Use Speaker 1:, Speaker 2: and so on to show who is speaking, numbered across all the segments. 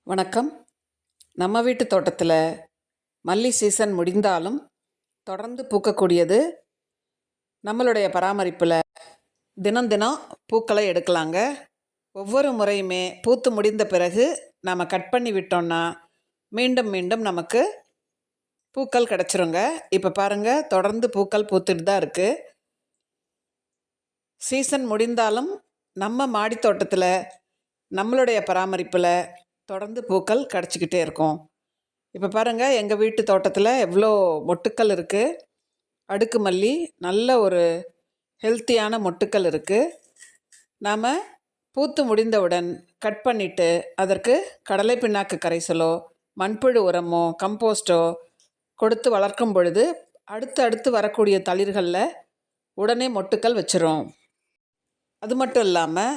Speaker 1: வணக்கம். நம்ம வீட்டு தோட்டத்தில் மல்லி சீசன் முடிந்தாலும் தொடர்ந்து பூக்கக்கூடியது. நம்மளுடைய பராமரிப்பில் தினம் தினம் பூக்களை எடுக்கலாங்க. ஒவ்வொரு முறையுமே பூத்து முடிந்த பிறகு நாம் கட் பண்ணி விட்டோம்னா மீண்டும் மீண்டும் நமக்கு பூக்கள் கிடச்சிருங்க. இப்போ பாருங்கள், தொடர்ந்து பூக்கள் பூத்துட்டு தான் இருக்குது. சீசன் முடிந்தாலும் நம்ம மாடி தோட்டத்தில் நம்மளுடைய பராமரிப்பில் தொடர்ந்து பூக்கள் கிடச்சிக்கிட்டே இருக்கும். இப்போ பாருங்கள், எங்கள் வீட்டு தோட்டத்தில் எவ்வளோ மொட்டுக்கள் இருக்குது. அடுக்கு மல்லி நல்ல ஒரு ஹெல்த்தியான மொட்டுக்கள் இருக்குது. நாம் பூத்து முடிந்தவுடன் கட் பண்ணிவிட்டு அதற்கு கடலை பிண்ணாக்கு கரைசலோ மண்புழு உரமோ கம்போஸ்டோ கொடுத்து வளர்க்கும் பொழுது அடுத்து வரக்கூடிய தளிர்களில் உடனே மொட்டுக்கள் வச்சிரும். அது மட்டும் இல்லாமல்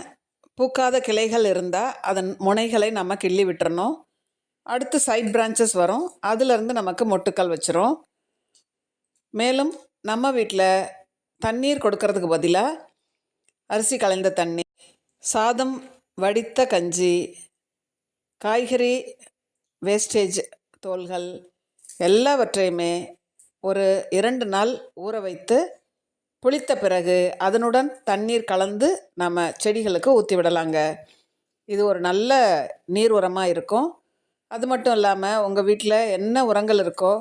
Speaker 1: பூக்காத கிளைகள் இருந்தால் அதன் முனைகளை நம்ம கிள்ளி விட்டுறணும். அடுத்து சைட் பிரான்ச்சஸ் வரும், அதிலிருந்து நமக்கு மொட்டுக்கள் வச்சிரும். மேலும் நம்ம வீட்டில் தண்ணீர் கொடுக்கறதுக்கு பதிலாக அரிசி களைந்த தண்ணி, சாதம் வடித்த கஞ்சி, காய்கறி வேஸ்டேஜ் தோல்கள் எல்லாவற்றையுமே ஒரு 2 நாள் ஊற வைத்து புளித்த பிறகு அதனுடன் தண்ணீர் கலந்து நம்ம செடிகளுக்கு ஊற்றி விடலாங்க. இது ஒரு நல்ல நீர் உரமாக இருக்கும். அது மட்டும் இல்லாமல் உங்கள் வீட்டில் என்ன உரங்கள் இருக்கோ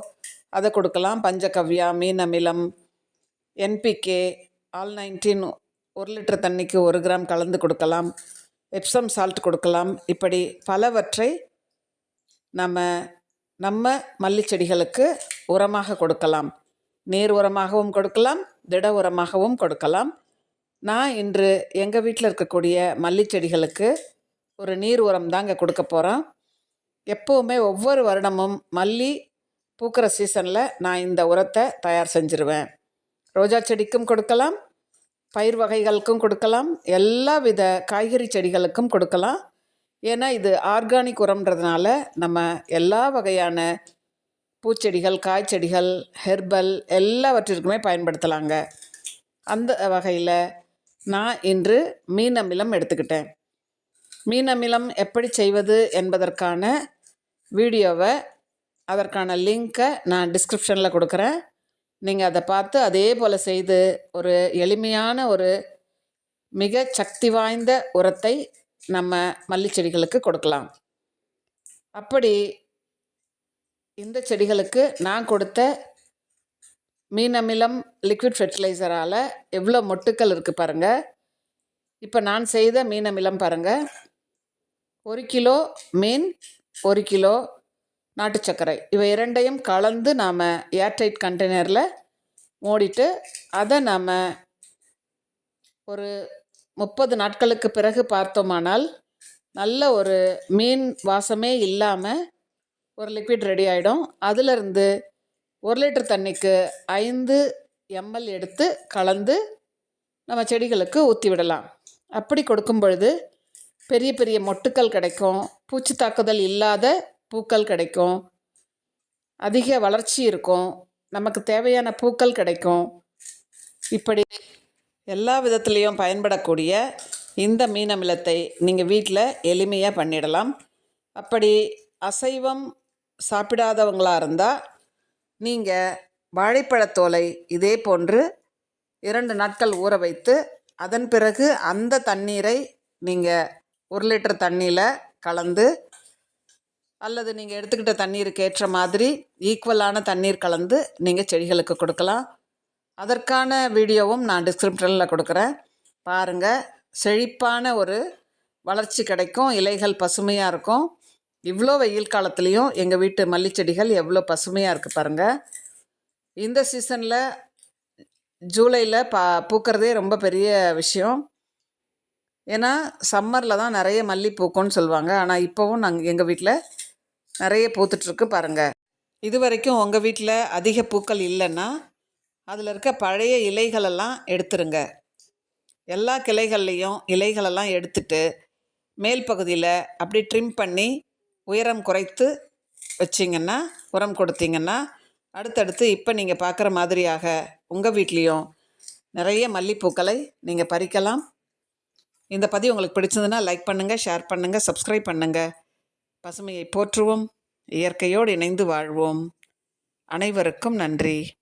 Speaker 1: அதை கொடுக்கலாம். பஞ்சகவ்யா, மீன் அமிலம், என்பிகே, ஆல்-19 1 லிட்டர் தண்ணிக்கு 1 கிராம் கலந்து கொடுக்கலாம். எப்சம் சால்ட் கொடுக்கலாம். இப்படி பலவற்றை நம்ம மல்லி செடிகளுக்கு உரமாக கொடுக்கலாம். நீர் உரமாகவும் கொடுக்கலாம், திட உரமாகவும் கொடுக்கலாம். நான் இன்று எங்கள் வீட்டில் இருக்கக்கூடிய மல்லி செடிகளுக்கு ஒரு நீர் உரம் தாங்க கொடுக்க போகிறேன். எப்போவுமே ஒவ்வொரு வருடமும் மல்லி பூக்கிற சீசனில் நான் இந்த உரத்தை தயார் செஞ்சுருவேன். ரோஜா செடிக்கும் கொடுக்கலாம், பயிர் வகைகளுக்கும் கொடுக்கலாம், எல்லா வித காய்கறி செடிகளுக்கும் கொடுக்கலாம். ஏன்னா இது ஆர்கானிக் உரம்ன்றதுனால நம்ம எல்லா வகையான பூச்செடிகள், காய்ச்செடிகள், ஹெர்பல் எல்லாவற்றிற்குமே பயன்படுத்தலாங்க. அந்த வகையில் நான் இன்று மீன் அமிலம் எடுத்துக்கிட்டேன். மீன் அமிலம் எப்படி செய்வது என்பதற்கான வீடியோவை, அதற்கான லிங்க்கை நான் டிஸ்கிரிப்ஷனில் கொடுக்குறேன். நீங்கள் அதை பார்த்து அதே போல் செய்து ஒரு எளிமையான ஒரு மிக சக்தி வாய்ந்த உரத்தை நம்ம மல்லி செடிகளுக்கு கொடுக்கலாம். அப்படி இந்த செடிகளுக்கு நான் கொடுத்த மீன் அமிலம் லிக்விட் ஃபெர்டிலைசரால் எவ்வளோ மொட்டுக்கள் இருக்குது பாருங்கள். இப்போ நான் செய்த மீன் அமிலம் பாருங்கள். 1 கிலோ மீன், 1 கிலோ நாட்டு சர்க்கரை, இவை இரண்டையும் கலந்து நாம் ஏர்டைட் கண்டெய்னரில் மூடிட்டு அதை நாம் ஒரு 30 நாட்களுக்கு பிறகு பார்த்தோமானால் நல்ல ஒரு மீன் வாசமே இல்லாமல் ஒரு லிக்விட் ரெடி ஆகிடும். அதிலிருந்து 1 லிட்டர் தண்ணிக்கு 5 ml எடுத்து கலந்து நம்ம செடிகளுக்கு ஊற்றி விடலாம். அப்படி கொடுக்கும் பொழுது பெரிய பெரிய மொட்டுக்கள் கிடைக்கும், பூச்சி தாக்குதல் இல்லாத பூக்கள் கிடைக்கும், அதிக வளர்ச்சி இருக்கும், நமக்கு தேவையான பூக்கள் கிடைக்கும். இப்படி எல்லா விதத்துலேயும் பயன்படக்கூடிய இந்த மீன் அமிலத்தை நீங்கள் வீட்டில் எளிமையாக பண்ணிடலாம். அப்படி அசைவம் சாப்பிடாதவங்களாக இருந்தால் நீங்கள் வாழைப்பழத்தோலை இதே போன்று 2 நாட்கள் ஊற வைத்து அதன் பிறகு அந்த தண்ணீரை நீங்கள் 1 லிட்டர் தண்ணியில் கலந்து, அல்லது நீங்கள் எடுத்துக்கிட்ட தண்ணீருக்கு ஏற்ற மாதிரி ஈக்குவலான தண்ணீர் கலந்து நீங்கள் செடிகளுக்கு கொடுக்கலாம். அதற்கான வீடியோவும் நான் டிஸ்கிரிப்ஷனில் கொடுக்குறேன். பாருங்கள், செழிப்பான ஒரு வளர்ச்சி கிடைக்கும், இலைகள் பசுமையாக இருக்கும். இவ்வளோ வெயில் காலத்துலேயும் எங்கள் வீட்டு மல்லி செடிகள் எவ்வளோ பசுமையாக இருக்குது பாருங்கள். இந்த சீசனில் ஜூலையில் பூக்கிறதே ரொம்ப பெரிய விஷயம். ஏன்னா சம்மரில் தான் நிறைய மல்லி பூக்கும்னு சொல்லுவாங்க. ஆனால் இப்போவும் எங்கள் வீட்டில் நிறைய பூத்துட்ருக்கு பாருங்கள். இது வரைக்கும் உங்கள் வீட்டில் அதிக பூக்கள் இல்லைன்னா அதில் இருக்க பழைய இலைகளெல்லாம் எடுத்துருங்க. எல்லா கிளைகள்லேயும் இலைகளெல்லாம் எடுத்துட்டு மேல் பகுதியில் அப்படி ட்ரிம் பண்ணி உயரம் குறைத்து வச்சிங்கன்னா, உரம் கொடுத்தீங்கன்னா அடுத்தடுத்து இப்போ நீங்கள் பார்க்குற மாதிரியாக உங்கள் வீட்லேயும் நிறைய மல்லிப்பூக்களை நீங்கள் பறிக்கலாம். இந்த பதிவு உங்களுக்கு பிடிச்சதுன்னா லைக் பண்ணுங்கள், ஷேர் பண்ணுங்கள், சப்ஸ்கிரைப் பண்ணுங்கள். பசுமையை போற்றுவோம், இயற்கையோடு இணைந்து வாழ்வோம். அனைவருக்கும் நன்றி.